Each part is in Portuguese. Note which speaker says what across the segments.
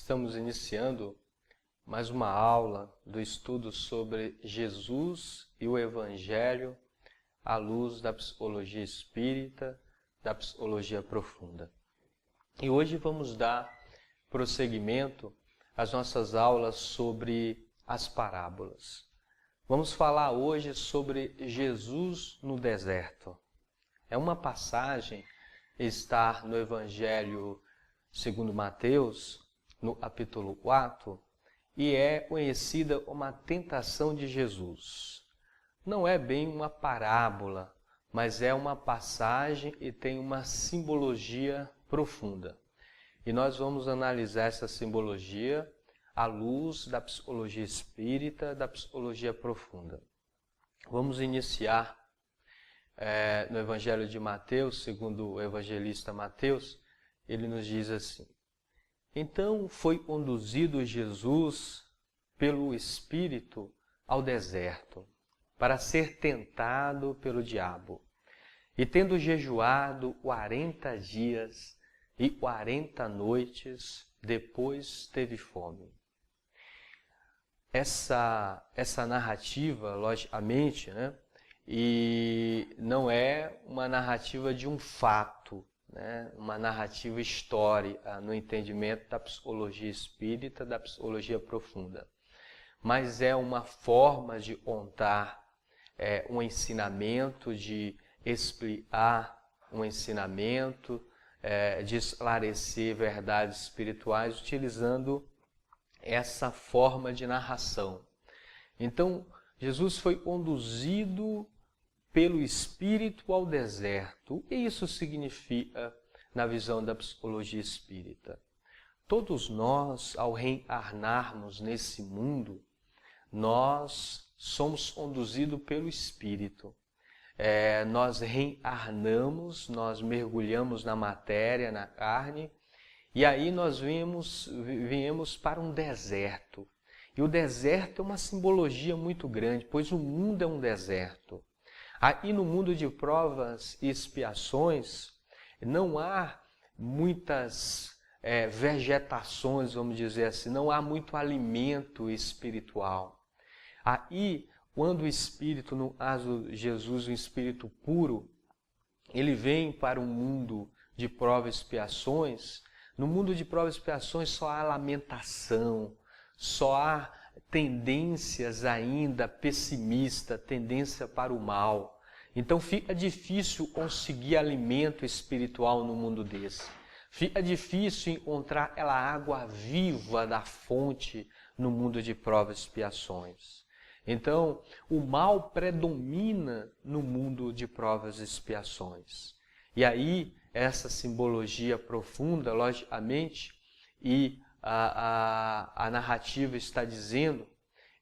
Speaker 1: Estamos iniciando mais uma aula do estudo sobre Jesus e o Evangelho à luz da psicologia espírita, da psicologia profunda. E hoje vamos dar prosseguimento às nossas aulas sobre as parábolas. Vamos falar hoje sobre Jesus no deserto. É uma passagem que está no Evangelho segundo Mateus, no capítulo 4, e é conhecida como a tentação de Jesus. Não é bem uma parábola, mas é uma passagem e tem uma simbologia profunda. E nós vamos analisar essa simbologia à luz da psicologia espírita, da psicologia profunda. Vamos iniciar no Evangelho de Mateus, segundo o evangelista Mateus. Ele nos diz assim: então foi conduzido Jesus pelo Espírito ao deserto, para ser tentado pelo diabo. E tendo jejuado 40 dias e 40 noites, depois teve fome. Essa narrativa, logicamente, e não é uma narrativa de um fato, uma narrativa histórica no entendimento da psicologia espírita, da psicologia profunda. Mas é uma forma de contar um ensinamento, de explicar um ensinamento, de esclarecer verdades espirituais utilizando essa forma de narração. Então, Jesus foi conduzido pelo Espírito ao deserto. O que isso significa na visão da psicologia espírita? Todos nós, ao reencarnarmos nesse mundo, nós somos conduzidos pelo Espírito. Nós reencarnamos, nós mergulhamos na matéria, na carne, e aí nós viemos para um deserto. E o deserto é uma simbologia muito grande, pois o mundo é um deserto. Aí no mundo de provas e expiações, não há muitas vegetações, vamos dizer assim, não há muito alimento espiritual. Aí, quando o Espírito, no caso Jesus, o Espírito puro, ele vem para um mundo de provas e expiações, no mundo de provas e expiações só há lamentação, só há tendências ainda pessimistas, tendência para o mal. Então fica difícil conseguir alimento espiritual no mundo desse. Fica difícil encontrar aquela água viva da fonte no mundo de provas e expiações. Então, o mal predomina no mundo de provas e expiações. E aí, essa simbologia profunda, logicamente, e a narrativa está dizendo,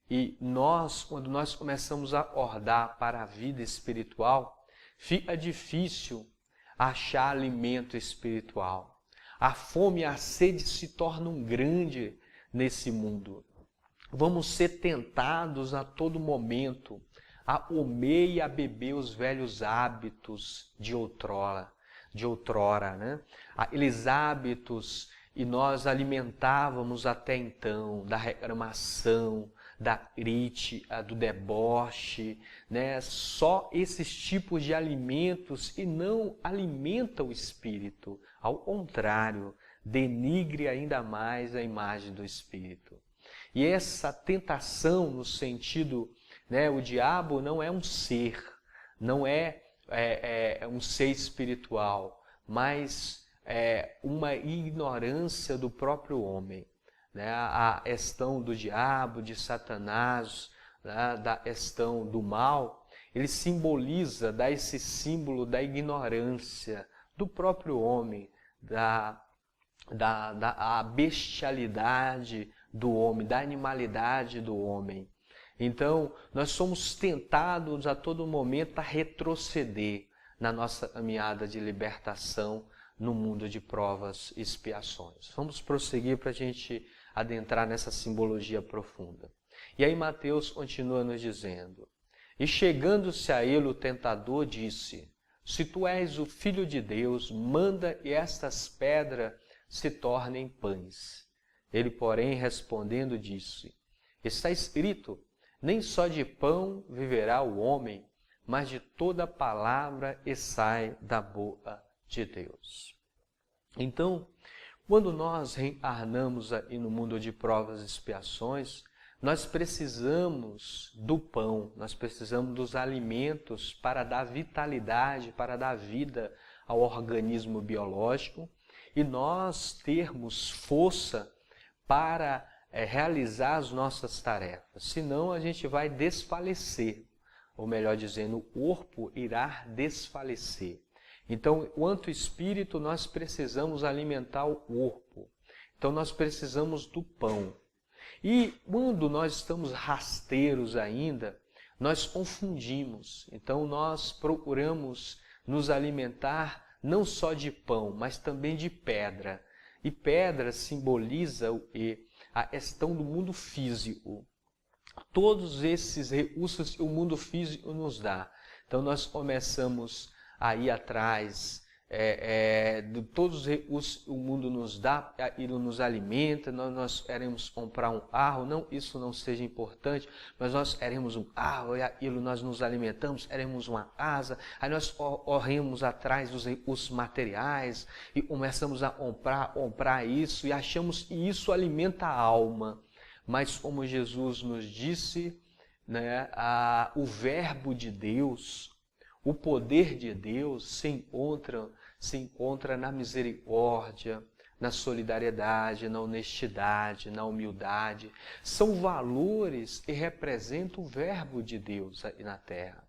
Speaker 1: e nós, quando nós começamos a acordar para a vida espiritual, fica difícil achar alimento espiritual. A fome e a sede se tornam grandes nesse mundo. Vamos ser tentados a todo momento a comer e a beber os velhos hábitos de outrora, Aqueles hábitos e nós alimentávamos até então da reclamação, da crítica, do deboche, Só esses tipos de alimentos e não alimenta o espírito. Ao contrário, denigre ainda mais a imagem do espírito. E essa tentação no sentido, o diabo não é um ser, não é um ser espiritual, mas uma ignorância do próprio homem. A questão do diabo, de Satanás, da questão do mal, ele simboliza, dá esse símbolo da ignorância do próprio homem, da bestialidade do homem, da animalidade do homem. Então, nós somos tentados a todo momento a retroceder na nossa caminhada de libertação no mundo de provas e expiações. Vamos prosseguir para a gente adentrar nessa simbologia profunda. E aí Mateus continua nos dizendo: e chegando-se a ele o tentador disse: se tu és o Filho de Deus, manda e estas pedras se tornem pães. Ele, porém, respondendo, disse: está escrito, nem só de pão viverá o homem, mas de toda palavra que sai da boca de Deus. Então, quando nós reencarnamos aí no mundo de provas e expiações, nós precisamos do pão, nós precisamos dos alimentos para dar vitalidade, para dar vida ao organismo biológico e nós termos força para realizar as nossas tarefas. Senão a gente vai desfalecer, ou melhor dizendo, o corpo irá desfalecer. Então, quanto espírito, nós precisamos alimentar o corpo. Então, nós precisamos do pão. E quando nós estamos rasteiros ainda, nós confundimos. Então, nós procuramos nos alimentar não só de pão, mas também de pedra. E pedra simboliza a questão do mundo físico. Todos esses recursos que o mundo físico nos dá. Então, nós começamos a ir atrás de todos os recursos que o mundo nos dá, ele nos alimenta, nós queremos comprar um carro, não isso não seja importante, mas nós queremos um carro, e aquilo nós nos alimentamos, queremos uma casa, aí nós corremos atrás dos recursos materiais e começamos a comprar isso e achamos que isso alimenta a alma. Mas como Jesus nos disse, né, o verbo de Deus, o poder de Deus se encontra na misericórdia, na solidariedade, na honestidade, na humildade. São valores que representam o verbo de Deus aí na terra.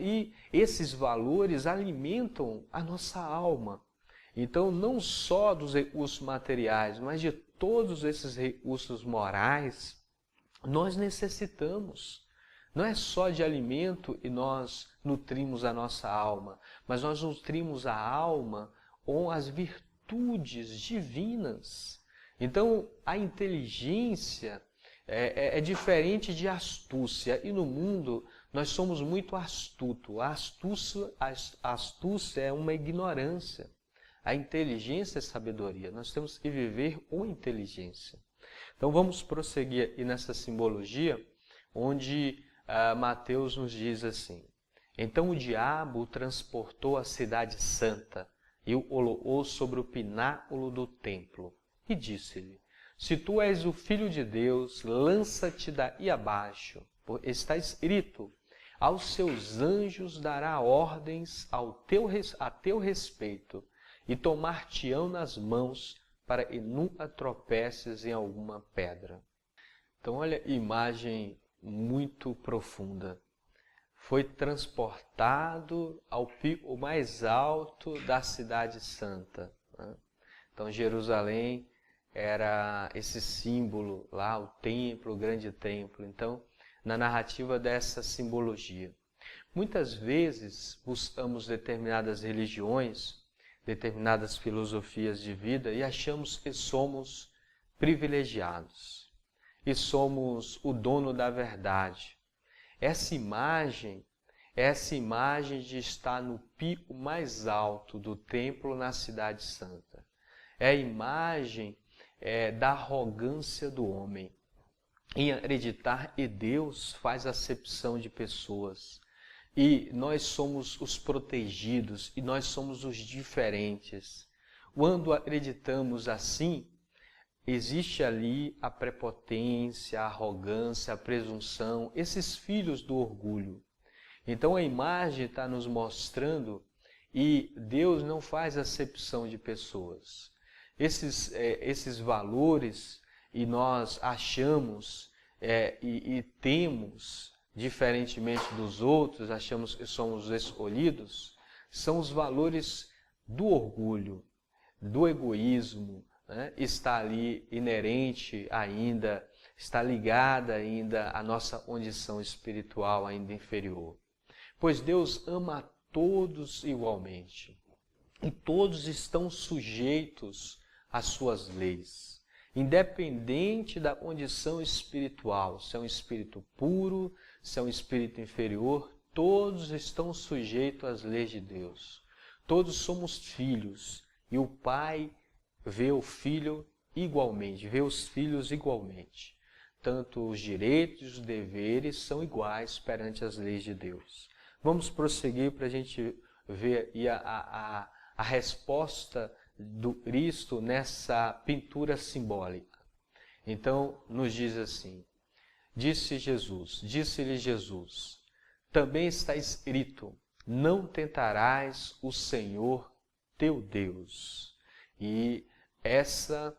Speaker 1: E esses valores alimentam a nossa alma. Então, não só dos recursos materiais, mas de todos esses recursos morais, nós necessitamos. Não é só de alimento e nós nutrimos a nossa alma, mas nós nutrimos a alma com as virtudes divinas. Então, a inteligência é diferente de astúcia. E no mundo, nós somos muito astutos. A astúcia é uma ignorância. A inteligência é sabedoria. Nós temos que viver com inteligência. Então, vamos prosseguir aqui nessa simbologia, onde Mateus nos diz assim: então o diabo o transportou à cidade santa e o colocou sobre o pináculo do templo e disse-lhe: se tu és o filho de Deus, lança-te daí abaixo, porque está escrito: aos seus anjos dará ordens a teu respeito e tomar-te-ão nas mãos para que nunca tropeces em alguma pedra. Então olha a imagem muito profunda. Foi transportado ao pico mais alto da cidade santa. Então Jerusalém era esse símbolo lá, o templo, o grande templo. Então, na narrativa dessa simbologia, muitas vezes buscamos determinadas religiões, determinadas filosofias de vida e achamos que somos privilegiados e somos o dono da verdade. Essa imagem de estar no pico mais alto do templo na cidade santa. É a imagem da arrogância do homem em acreditar que Deus faz acepção de pessoas. E nós somos os protegidos e nós somos os diferentes. Quando acreditamos assim, existe ali a prepotência, a arrogância, a presunção, esses filhos do orgulho. Então a imagem está nos mostrando que Deus não faz acepção de pessoas. Esses valores, e nós achamos e temos, diferentemente dos outros, achamos que somos escolhidos, são os valores do orgulho, do egoísmo, né? Está ali inerente ainda, está ligada ainda à nossa condição espiritual ainda inferior. Pois Deus ama a todos igualmente e todos estão sujeitos às suas leis, independente da condição espiritual, se é um espírito puro, se é um espírito inferior, todos estão sujeitos às leis de Deus. Todos somos filhos e o Pai vê o Filho igualmente, vê os filhos igualmente. Tanto os direitos e os deveres são iguais perante as leis de Deus. Vamos prosseguir para a gente ver aí a resposta do Cristo nessa pintura simbólica. Então, nos diz assim, disse-lhe Jesus, também está escrito, não tentarás o Senhor teu Deus. E essa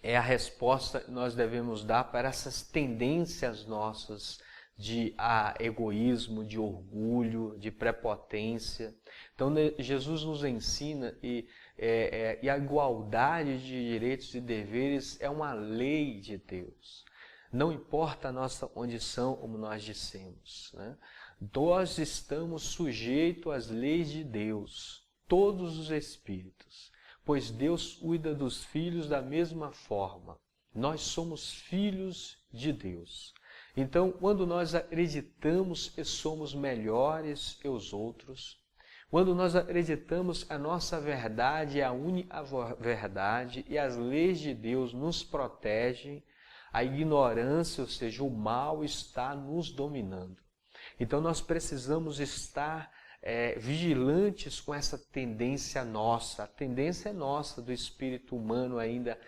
Speaker 1: é a resposta que nós devemos dar para essas tendências nossas de egoísmo, de orgulho, de prepotência. Então, Jesus nos ensina e a igualdade de direitos e deveres é uma lei de Deus. Não importa a nossa condição, como nós dissemos, né? Nós estamos sujeitos às leis de Deus, todos os espíritos, pois Deus cuida dos filhos da mesma forma. Nós somos filhos de Deus. Então, quando nós acreditamos que somos melhores que os outros, quando nós acreditamos que a nossa verdade é a única verdade e as leis de Deus nos protegem, a ignorância, ou seja, o mal está nos dominando. Então nós precisamos estar vigilantes com essa tendência nossa. A tendência é nossa do espírito humano ainda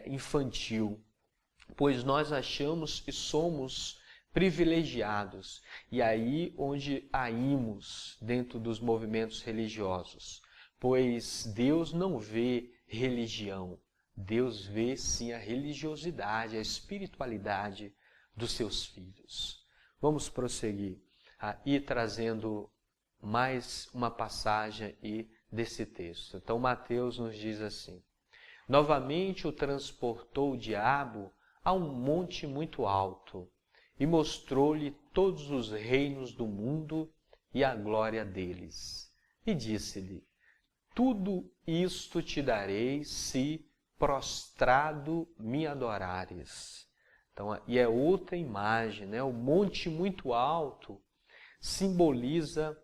Speaker 1: infantil, pois nós achamos que somos privilegiados. E aí onde caímos dentro dos movimentos religiosos, pois Deus não vê religião. Deus vê sim a religiosidade, a espiritualidade dos seus filhos. Vamos prosseguir e trazendo mais uma passagem desse texto. Então Mateus nos diz assim, novamente o transportou o diabo a um monte muito alto e mostrou-lhe todos os reinos do mundo e a glória deles. E disse-lhe, tudo isto te darei se prostrado me adorares. Então, e é outra imagem, né? O monte muito alto simboliza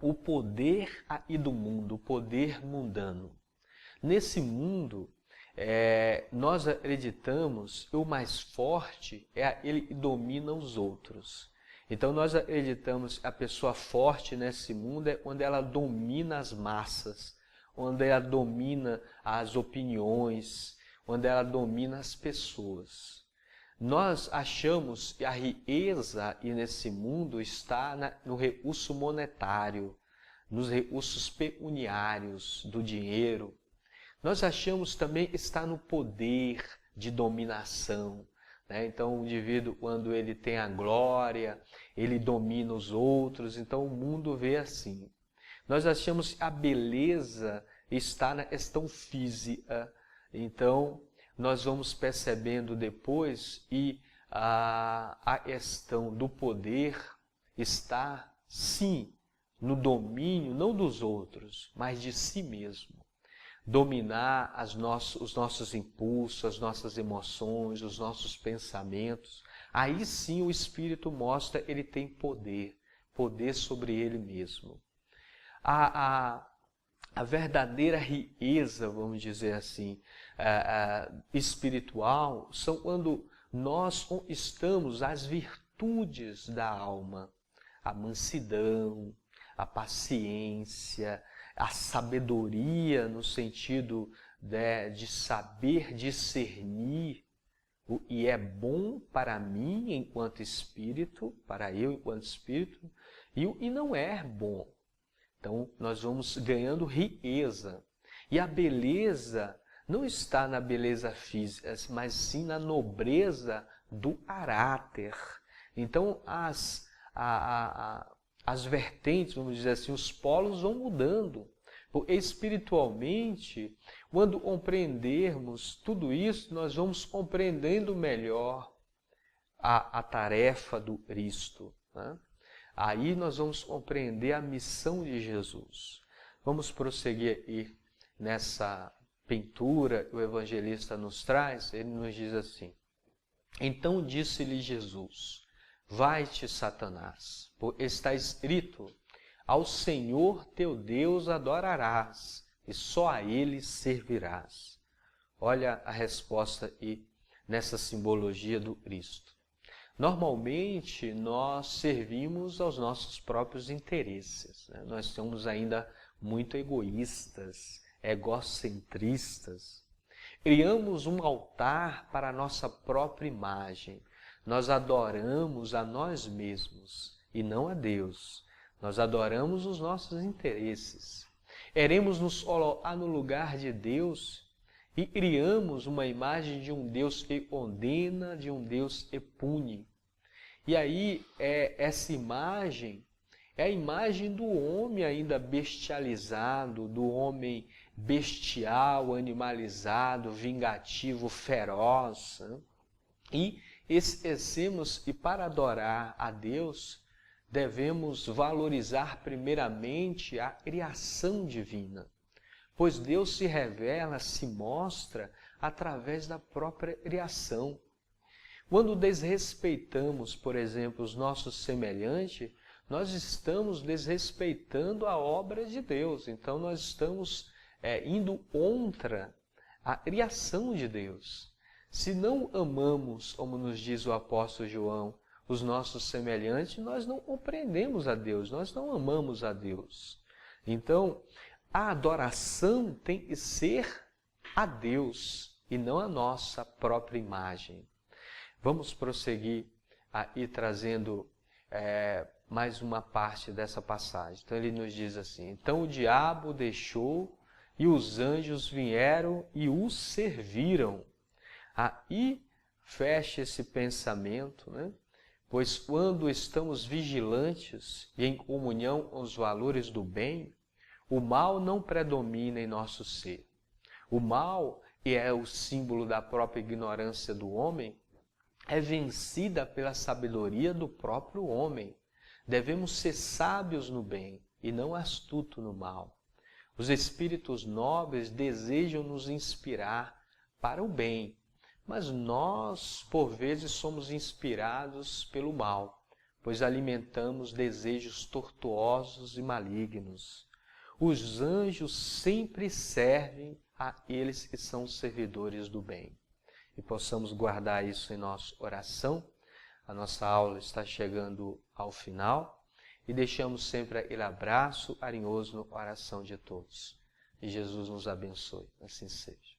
Speaker 1: o poder aí do mundo, o poder mundano. Nesse mundo, nós acreditamos que o mais forte é aquele que domina os outros. Então, nós acreditamos que a pessoa forte nesse mundo é quando ela domina as massas, onde ela domina as opiniões, onde ela domina as pessoas. Nós achamos que a riqueza nesse mundo está no recurso monetário, nos recursos pecuniários do dinheiro. Nós achamos também que está no poder de dominação, né? Então o indivíduo, quando ele tem a glória, ele domina os outros, então o mundo vê assim. Nós achamos que a beleza está na questão física. Então, nós vamos percebendo depois e a questão do poder está, sim, no domínio, não dos outros, mas de si mesmo. Dominar os nossos impulsos, as nossas emoções, os nossos pensamentos. Aí sim o Espírito mostra que ele tem poder sobre ele mesmo. A verdadeira riqueza, vamos dizer assim, espiritual, são quando nós conquistamos as virtudes da alma, a mansidão, a paciência, a sabedoria no sentido de saber discernir o que é bom para mim enquanto espírito, para eu enquanto espírito, e o que não é bom. Então, nós vamos ganhando riqueza. E a beleza não está na beleza física, mas sim na nobreza do caráter. Então, as vertentes, vamos dizer assim, os polos vão mudando. Espiritualmente, quando compreendermos tudo isso, nós vamos compreendendo melhor a tarefa do Cristo, né? Aí nós vamos compreender a missão de Jesus. Vamos prosseguir aí nessa pintura que o evangelista nos traz. Ele nos diz assim, então disse-lhe Jesus, vai-te, Satanás, pois está escrito, ao Senhor teu Deus adorarás, e só a Ele servirás. Olha a resposta e nessa simbologia do Cristo. Normalmente, nós servimos aos nossos próprios interesses, né? Nós somos ainda muito egoístas, egocentristas. Criamos um altar para a nossa própria imagem. Nós adoramos a nós mesmos e não a Deus. Nós adoramos os nossos interesses. Queremos nos colocar no lugar de Deus e criamos uma imagem de um Deus que condena, de um Deus que pune. E aí, essa imagem é a imagem do homem ainda bestializado, do homem bestial, animalizado, vingativo, feroz. Né? E esquecemos que para adorar a Deus, devemos valorizar primeiramente a criação divina. Pois Deus se revela, se mostra através da própria criação. Quando desrespeitamos, por exemplo, os nossos semelhantes, nós estamos desrespeitando a obra de Deus. Então, nós estamos indo contra a criação de Deus. Se não amamos, como nos diz o apóstolo João, os nossos semelhantes, nós não compreendemos a Deus, nós não amamos a Deus. Então, a adoração tem que ser a Deus e não a nossa própria imagem. Vamos prosseguir a ir trazendo mais uma parte dessa passagem. Então ele nos diz assim: então o diabo deixou e os anjos vieram e o serviram. Aí fecha esse pensamento, né? Pois quando estamos vigilantes e em comunhão com os valores do bem, o mal não predomina em nosso ser. O mal, que é o símbolo da própria ignorância do homem, é vencida pela sabedoria do próprio homem. Devemos ser sábios no bem e não astutos no mal. Os espíritos nobres desejam nos inspirar para o bem, mas nós, por vezes, somos inspirados pelo mal, pois alimentamos desejos tortuosos e malignos. Os anjos sempre servem àqueles que são servidores do bem. E possamos guardar isso em nossa oração. A nossa aula está chegando ao final e deixamos sempre aquele abraço carinhoso no coração de todos. E Jesus nos abençoe. Assim seja.